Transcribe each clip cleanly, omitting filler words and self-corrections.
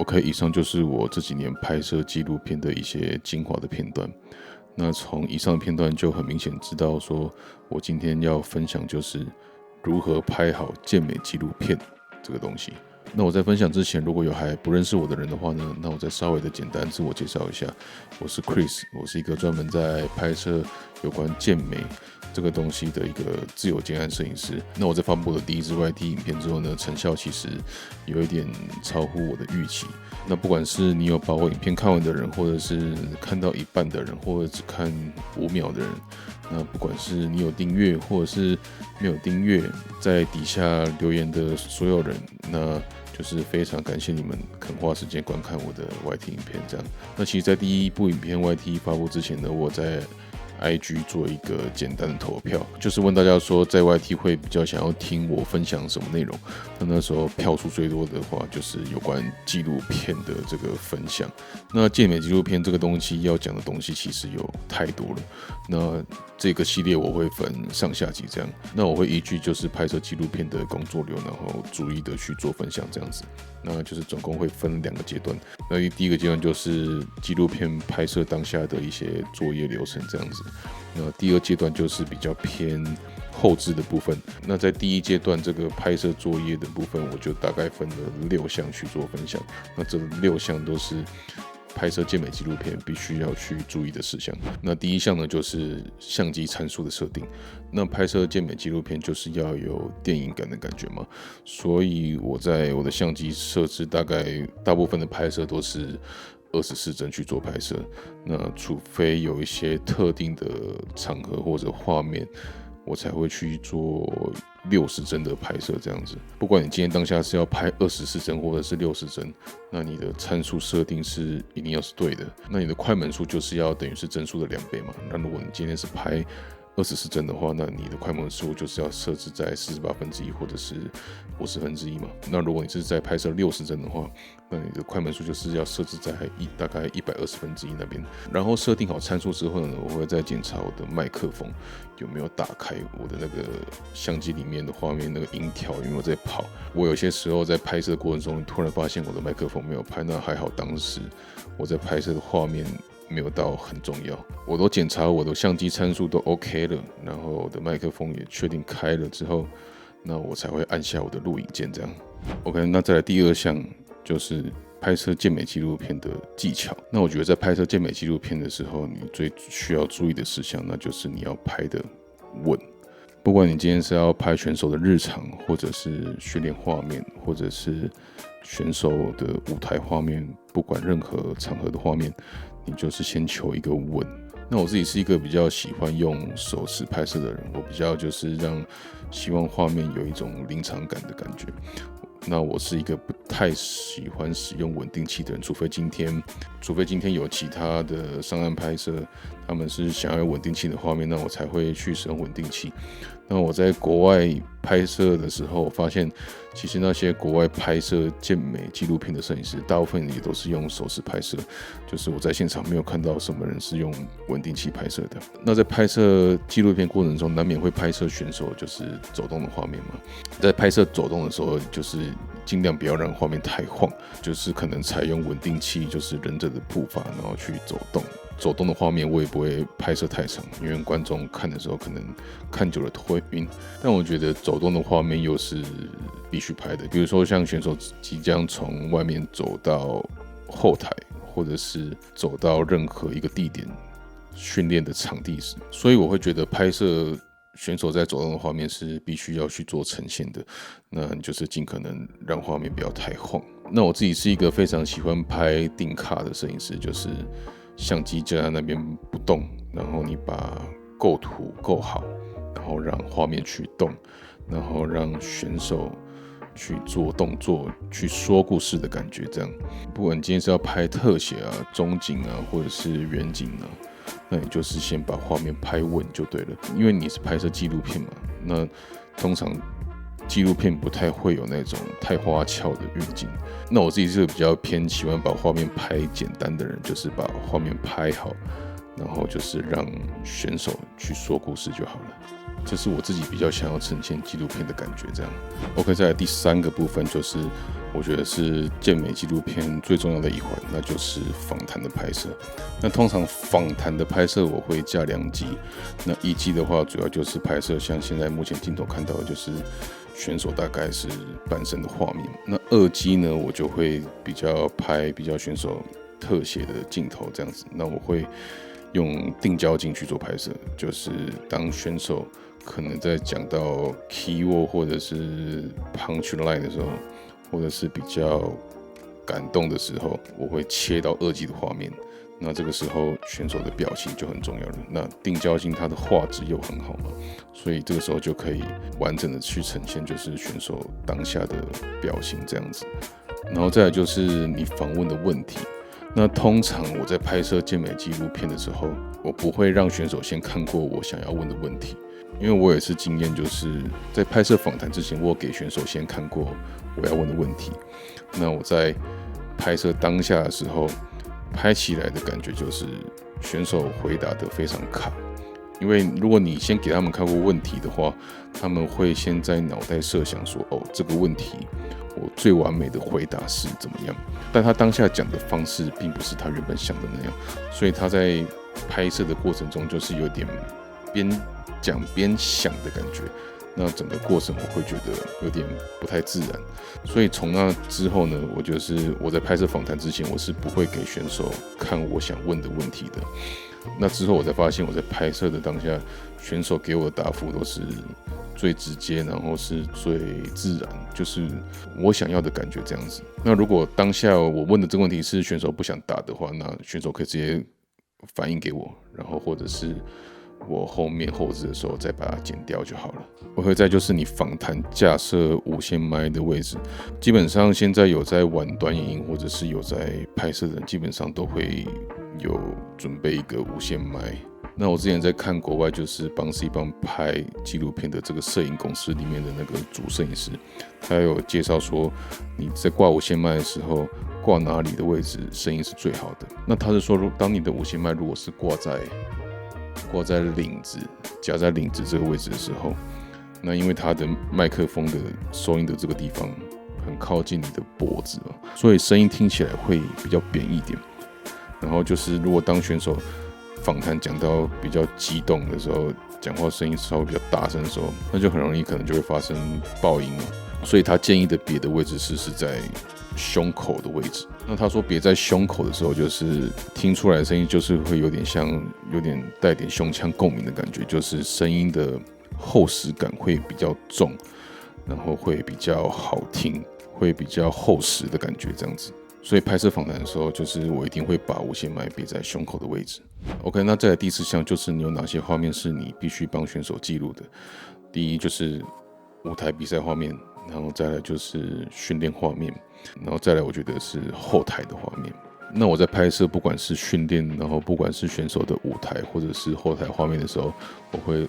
OK， 以上就是我这几年拍摄纪录片的一些精华的片段。那从以上的片段就很明显知道，说我今天要分享就是如何拍好健美纪录片这个东西。那我在分享之前，如果有还不认识我的人的话呢，那我再稍微的简单自我介绍一下。我是 Chris， 我是一个专门在拍摄有关健美这个东西的一个自由接案摄影师。那我在发布了第一支 YT 影片之后呢，成效其实有一点超乎我的预期。那不管是你有把我影片看完的人，或者是看到一半的人，或者只看5秒的人，那不管是你有订阅或者是没有订阅，在底下留言的所有人，那就是非常感谢你们肯花时间观看我的 YT 影片。这样，那其实，在第一部影片 YT 发布之前呢，我在IG 做一个简单的投票，就是问大家说，在 YT 会比较想要听我分享什么内容。那时候票数最多的话，就是有关纪录片的这个分享。那健美纪录片这个东西要讲的东西其实有太多了。那这个系列我会分上下集这样。那我会依据就是拍摄纪录片的工作流，然后逐一的去做分享这样子。那就是总共会分2个阶段。那第一个阶段就是纪录片拍摄当下的一些作业流程这样子。那第二阶段就是比较偏后置的部分。那在第一阶段这个拍摄作业的部分，我就大概分了6项去做分享。那这6项都是拍摄健美纪录片必须要去注意的事项。那第一项呢，就是相机参数的设定。那拍摄健美纪录片就是要有电影感的感觉嘛，所以我在我的相机设置大部分的拍摄都是24帧去做拍摄。那除非有一些特定的场合或者画面，我才会去做60帧的拍摄这样子。不管你今天当下是要拍24帧或者是60帧，那你的参数设定是一定要是对的。那你的快门数就是要等于是帧数的2倍嘛。那如果你今天是拍24帧的话，那你的快门数就是要设置在1/48或者是1/50嘛。那如果你是在拍摄60帧的话，那你的快门数就是要设置在大概120/1那边。然后设定好参数之后呢，我会再检查我的麦克风有没有打开，我的那个相机里面的画面那个音条有没有在跑。我有些时候在拍摄的过程中，突然发现我的麦克风没有拍，那还好当时我在拍摄的画面没有到很重要，我都检查我的相机参数都 OK 了，然后我的麦克风也确定开了之后，那我才会按下我的录影键这样。OK， 那再来第2项就是拍摄健美纪录片的技巧。那我觉得在拍摄健美纪录片的时候，你最需要注意的事项，那就是你要拍的稳。不管你今天是要拍选手的日常，或者是训练画面，或者是选手的舞台画面，不管任何场合的画面，你就是先求一个稳。那我自己是一个比较喜欢用手持拍摄的人，我比较就是希望画面有一种临场感的感觉。那我是一个不太喜欢使用稳定器的人，除非今天有其他的上岸拍摄，他们是想要有稳定器的画面，那我才会去使用稳定器。那我在国外拍摄的时候，我发现其实那些国外拍摄健美纪录片的摄影师，大部分也都是用手持拍摄，就是我在现场没有看到什么人是用稳定器拍摄的。那在拍摄纪录片过程中，难免会拍摄选手就是走动的画面嘛。在拍摄走动的时候，就是尽量不要让画面太晃，就是可能采用稳定器，就是忍者的步伐，然后去走动。走动的画面我也不会拍摄太长，因为观众看的时候可能看久了头会晕。但我觉得走动的画面又是必须拍的，比如说像选手即将从外面走到后台，或者是走到任何一个地点训练的场地时，所以我会觉得拍摄选手在走动的画面是必须要去做呈现的。那你就是尽可能让画面不要太晃。那我自己是一个非常喜欢拍定卡的摄影师，就是相机就在那边不动，然后你把构图构好，然后让画面去动，然后让选手去做动作，去说故事的感觉。这样，不管你今天是要拍特写啊、中景啊，或者是远景啊，那你就是先把画面拍稳就对了。因为你是拍摄纪录片嘛，那通常纪录片不太会有那种太花俏的运镜。那我自己是个比较偏喜欢把画面拍简单的人，就是把画面拍好，然后就是让选手去说故事就好了。这是我自己比较想要呈现纪录片的感觉。这样 ，OK， 再来第3个部分就是我觉得是健美纪录片最重要的一环，那就是访谈的拍摄。那通常访谈的拍摄我会架2机，那1机的话主要就是拍摄像现在目前镜头看到的就是选手大概是半身的画面。那2机呢，我就会比较拍比较选手特写的镜头这样子。那我会用定焦镜去做拍摄，就是当选手可能在讲到 keyword 或者是 punch line 的时候，或者是比较感动的时候，我会切到2机的画面。那这个时候选手的表情就很重要了。那定焦镜它的画质又很好嘛，所以这个时候就可以完整的去呈现就是选手当下的表情这样子。然后再来就是你访问的问题。那通常我在拍摄健美纪录片的时候，我不会让选手先看过我想要问的问题，因为我也是经验，就是在拍摄访谈之前，我给选手先看过我要问的问题。那我在拍摄当下的时候，拍起来的感觉就是选手回答得非常卡，因为如果你先给他们看过问题的话，他们会先在脑袋设想说，这个问题我最完美的回答是怎么样，但他当下讲的方式并不是他原本想的那样，所以他在拍摄的过程中就是有点边讲边想的感觉。那整个过程我会觉得有点不太自然，所以从那之后呢，我在拍摄访谈之前，我是不会给选手看我想问的问题的。那之后我才发现，我在拍摄的当下，选手给我的答复都是最直接，然后是最自然，就是我想要的感觉这样子。那如果当下我问的这个问题是选手不想答的话，那选手可以直接反映给我，然后或者是我后置的时候再把它剪掉就好了。OK， 再就是你访谈架设无线麦的位置，基本上现在有在玩短影音或者是有在拍摄的人，基本上都会有准备一个无线麦。那我之前在看国外，就是帮 C 帮拍纪录片的这个摄影公司里面的那个主摄影师，他有介绍说，你在挂无线麦的时候，挂哪里的位置声音是最好的。那他是说，当你的无线麦如果是挂在领子夹在领子这个位置的时候，那因为它的麦克风的收音的这个地方很靠近你的脖子嘛，所以声音听起来会比较扁一点。然后就是如果当选手访谈讲到比较激动的时候，讲话声音稍微比较大声的时候，那就很容易可能就会发生爆音嘛。所以他建议的别的位置是在胸口的位置。那他说别在胸口的时候，就是听出来的声音就是会有点带点胸腔共鸣的感觉，就是声音的厚实感会比较重，然后会比较好听，会比较厚实的感觉这样子。所以拍摄访谈的时候，就是我一定会把无线麦别在胸口的位置。OK， 那再来第4项就是你有哪些画面是你必须帮选手记录的。第一就是舞台比赛画面，然后再来就是训练画面，然后再来我觉得是后台的画面。那我在拍摄不管是训练，然后不管是选手的舞台或者是后台画面的时候，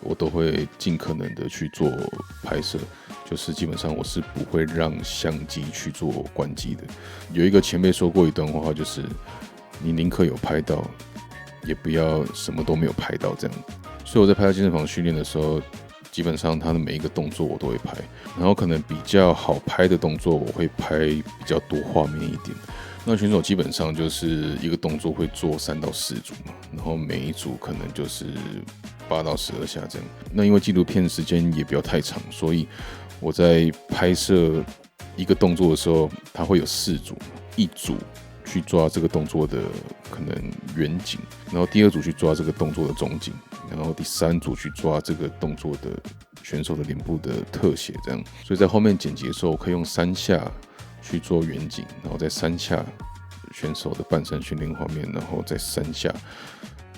我都会尽可能的去做拍摄，就是基本上我是不会让相机去做关机的。有一个前辈说过一段话，就是你宁可有拍到，也不要什么都没有拍到这样。所以我在拍到健身房训练的时候，基本上他的每一个动作我都会拍，然后可能比较好拍的动作我会拍比较多画面一点。那选手基本上就是一个动作会做3到4组嘛，然后每一组可能就是8到12下这样。那因为纪录片时间也不要太长，所以我在拍摄一个动作的时候，它会有4组，一组去抓这个动作的可能远景，然后第2组去抓这个动作的中景，然后第3组去抓这个动作的选手的脸部的特写这样。所以在后面剪辑的时候，我可以用3下去做远景，然后再3下选手的半身训练画面，然后再3下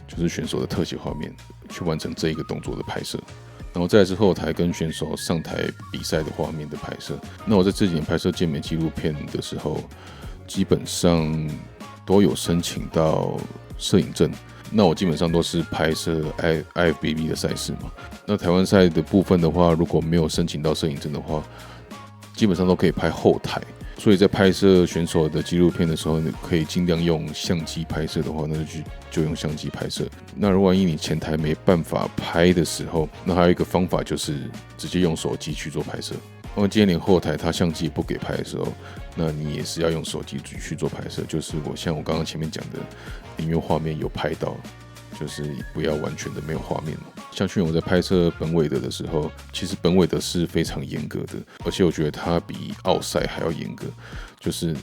就是选手的特写画面，去完成这一个动作的拍摄。然后再来是后台跟选手上台比赛的画面的拍摄。那我在这几年拍摄健美纪录片的时候，基本上都有申请到摄影证。那我基本上都是拍摄 IFBB 的赛事嘛。那台湾赛的部分的话，如果没有申请到摄影证的话，基本上都可以拍后台。所以在拍摄选手的纪录片的时候，你可以尽量用相机拍摄的话，那就用相机拍摄。那万一你前台没办法拍的时候，那还有一个方法就是直接用手机去做拍摄。今天连后台他相机也不给拍的时候，那你也是要用手机去做拍摄。就是像我刚刚前面讲的，因为画面有拍到，就是不要完全的没有画面嘛。像去年我在拍摄本韦德的时候，其实本韦德是非常严格的，而且我觉得它比奥赛还要严格。就是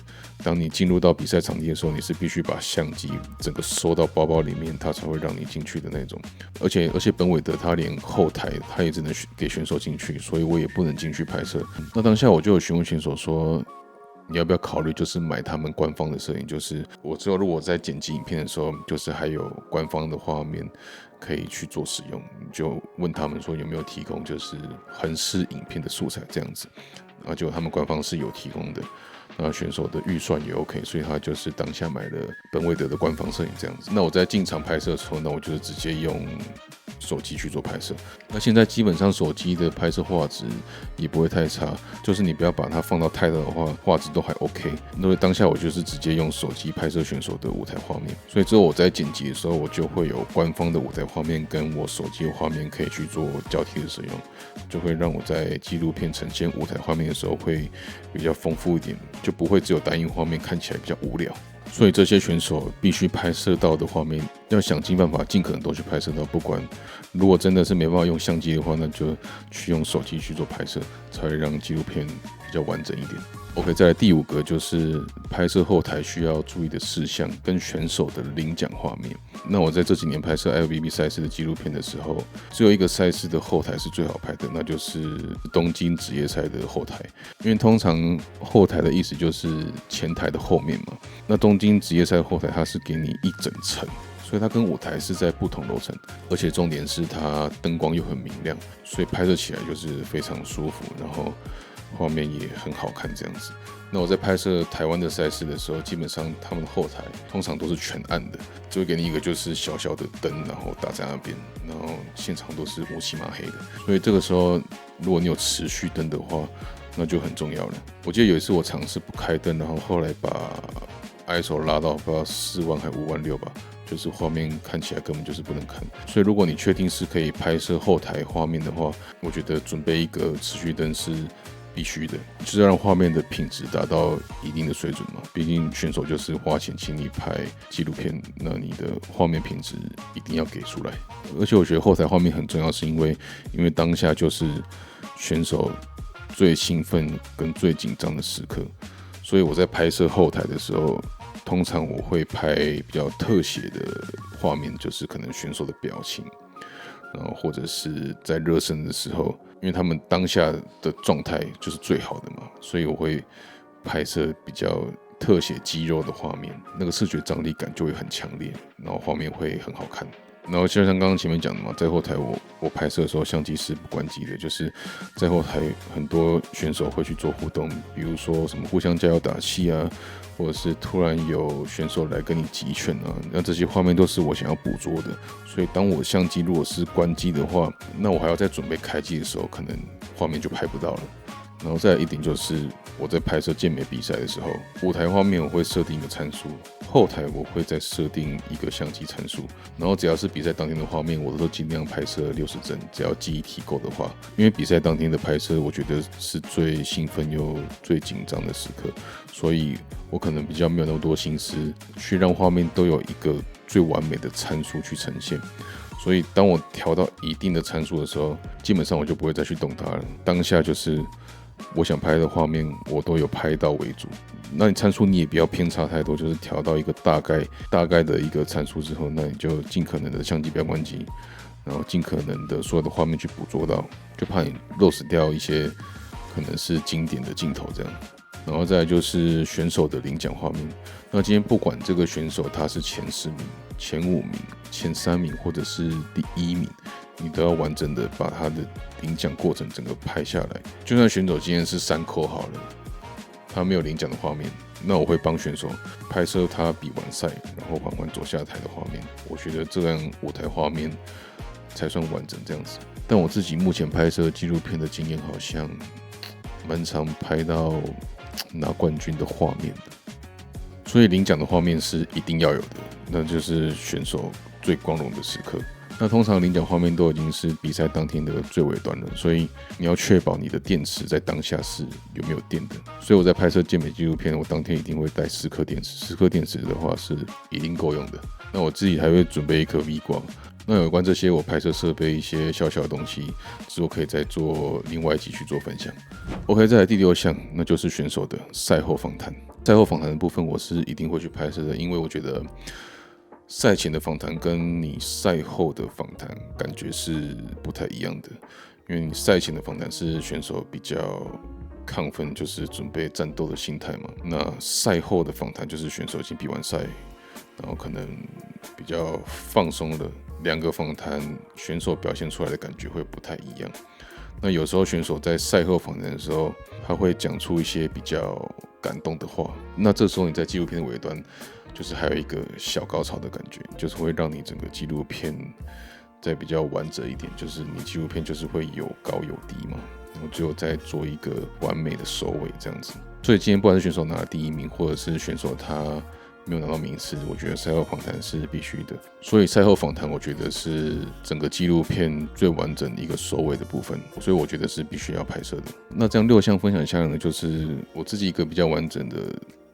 当你进入到比赛场地的时候，你是必须把相机整个收到包包里面，它才会让你进去的那种。而且本韦德它连后台它也只能给选手进去，所以我也不能进去拍摄。那当下我就有询问选手说，你要不要考虑就是买他们官方的摄影？就是我之后如果在剪辑影片的时候，就是还有官方的画面可以去做使用，你就问他们说有没有提供就是横式影片的素材这样子。然后结果他们官方是有提供的。那选手的预算也 OK， 所以他就是当下买了本韦德的官方摄影这样子。那我在进场拍摄的时候，那我就是直接用手机去做拍摄。那现在基本上手机的拍摄画质也不会太差，就是你不要把它放到太大的话，画质都还 OK。因为当下我就是直接用手机拍摄选手的舞台画面，所以之后我在剪辑的时候，我就会有官方的舞台画面跟我手机的画面可以去做交替的使用，就会让我在纪录片呈现舞台画面的时候会比较丰富一点，就不会只有单一画面看起来比较无聊。所以这些选手必须拍摄到的画面，要想尽办法尽可能都去拍摄到，不管如果真的是没办法用相机的话，那就去用手机去做拍摄，才会让纪录片比较完整一点。OK， 再来第5个就是拍摄后台需要注意的事项跟选手的领奖画面。那我在这几年拍摄 IFBB 赛事的纪录片的时候，只有一个赛事的后台是最好拍的，那就是东京职业赛的后台。因为通常后台的意思就是前台的后面嘛，那东京职业赛的后台它是给你一整层，所以它跟舞台是在不同楼层，而且重点是它灯光又很明亮，所以拍摄起来就是非常舒服，然后画面也很好看这样子。那我在拍摄台湾的赛事的时候，基本上他们的后台通常都是全暗的，就会给你一个就是小小的灯，然后打在那边，然后现场都是乌漆麻黑的。所以这个时候，如果你有持续灯的话，那就很重要了。我记得有一次我尝试不开灯，然后后来把 ISO 拉到不知道4万还5.6万吧。就是画面看起来根本就是不能看，所以如果你确定是可以拍摄后台画面的话，我觉得准备一个持续灯是必须的，就是要让画面的品质达到一定的水准嘛。毕竟选手就是花钱请你拍纪录片，那你的画面品质一定要给出来。而且我觉得后台画面很重要，是因为当下就是选手最兴奋跟最紧张的时刻，所以我在拍摄后台的时候，通常我会拍比较特写的画面，就是可能选手的表情，然后或者是在热身的时候，因为他们当下的状态就是最好的嘛，所以我会拍摄比较特写肌肉的画面，那个视觉张力感就会很强烈，然后画面会很好看。然后就像刚刚前面讲的嘛，在后台我拍摄的时候相机是不关机的，就是在后台很多选手会去做互动，比如说什么互相加油打气啊，或者是突然有选手来跟你击拳啊，那这些画面都是我想要捕捉的。所以当我相机如果是关机的话，那我还要在准备开机的时候，可能画面就拍不到了。然后再来一点就是我在拍摄健美比赛的时候，舞台画面我会设定一个参数，后台我会再设定一个相机参数，然后只要是比赛当天的画面，我都尽量拍摄60帧，只要记忆体够的话，因为比赛当天的拍摄我觉得是最兴奋又最紧张的时刻，所以我可能比较没有那么多心思去让画面都有一个最完美的参数去呈现。所以当我调到一定的参数的时候，基本上我就不会再去动它了，当下就是我想拍的画面我都有拍到为主。那你参数你也不要偏差太多，就是调到一个大概的一个参数之后，那你就尽可能的相机不要关机，然后尽可能的所有的画面去捕捉到，就怕你漏掉一些可能是经典的镜头这样。然后再来就是选手的领奖画面，那今天不管这个选手他是前10名、前5名、前3名或者是第1名，你都要完整的把他的领奖过程整个拍下来。就算选手今天是3扣好了，他没有领奖的画面，那我会帮选手拍摄他比完赛然后缓缓走下台的画面，我觉得这样舞台画面才算完整这样子。但我自己目前拍摄纪录片的经验好像蛮常拍到拿冠军的画面的。所以领奖的画面是一定要有的，那就是选手最光荣的时刻。那通常领奖画面都已经是比赛当天的最尾端了，所以你要确保你的电池在当下是有没有电的。所以我在拍摄健美纪录片，我当天一定会带10颗电池，10颗电池的话是一定够用的。那我自己还会准备一颗 V 光。那有关这些我拍摄设备一些小小的东西，之后可以再做另外一集去做分享。OK， 再来第6项，那就是选手的赛后访谈。赛后访谈的部分我是一定会去拍摄的，因为我觉得赛前的访谈跟你赛后的访谈感觉是不太一样的。因为你赛前的访谈是选手比较亢奋，就是准备战斗的心态嘛。那赛后的访谈就是选手已经比完赛，然后可能比较放松了。2个访谈选手表现出来的感觉会不太一样。那有时候选手在赛后访谈的时候，他会讲出一些比较感动的话。那这时候你在纪录片的尾端，就是还有一个小高潮的感觉，就是会让你整个纪录片再比较完整一点。就是你纪录片就是会有高有低嘛，然后最后再做一个完美的收尾这样子。所以今天不管是选手拿了第1名，或者是选手他没有拿到名次，我觉得赛后访谈是必须的。所以赛后访谈我觉得是整个纪录片最完整一个收尾的部分，所以我觉得是必须要拍摄的。那这样6项分享下来呢，就是我自己一个比较完整的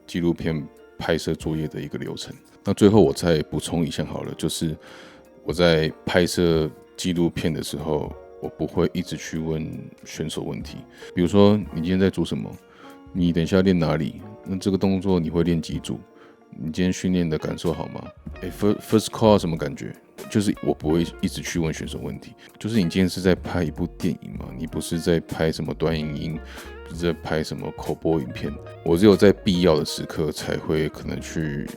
纪录片拍摄作业的一个流程。那最后我再补充一项好了，就是我在拍摄纪录片的时候，我不会一直去问选手问题。比如说你今天在做什么，你等一下练哪里，那这个动作你会练几组，你今天训练的感受好吗？first call 什么感觉？就是我不会一直去问选手问题。就是你今天是在拍一部电影嘛，你不是在拍什么短影音，不是在拍什么口播影片。我只有在必要的时刻才会可能去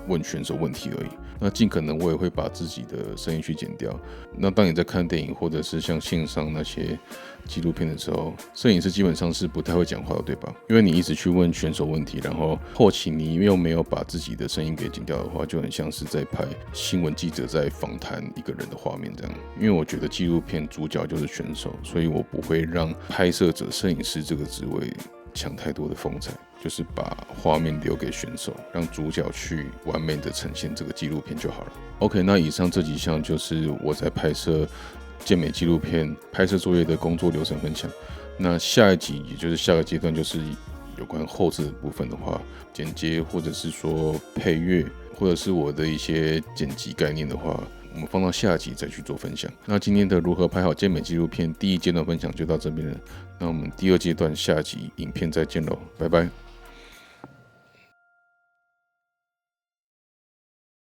问选手问题而已。那尽可能我也会把自己的声音去剪掉。那当你在看电影或者是像线上那些纪录片的时候，摄影师基本上是不太会讲话的，对吧？因为你一直去问选手问题，然后后期你又没有把自己的声音给剪掉的话，就很像是在拍新闻记者在访谈一个人的画面这样。因为我觉得纪录片主角就是选手，所以我不会让拍摄者摄影师这个职位抢太多的风采，就是把画面留给选手，让主角去完美的呈现这个纪录片就好了。OK， 那以上这几项就是我在拍摄健美纪录片拍摄作业的工作流程分享。那下一集也就是下个阶段，就是有关后置的部分的话，剪接或者是说配乐，或者是我的一些剪辑概念的话，我们放到下集再去做分享。那今天的如何拍好健美纪录片第1阶段分享就到这边了。那我们第2阶段下集影片再见喽，拜拜。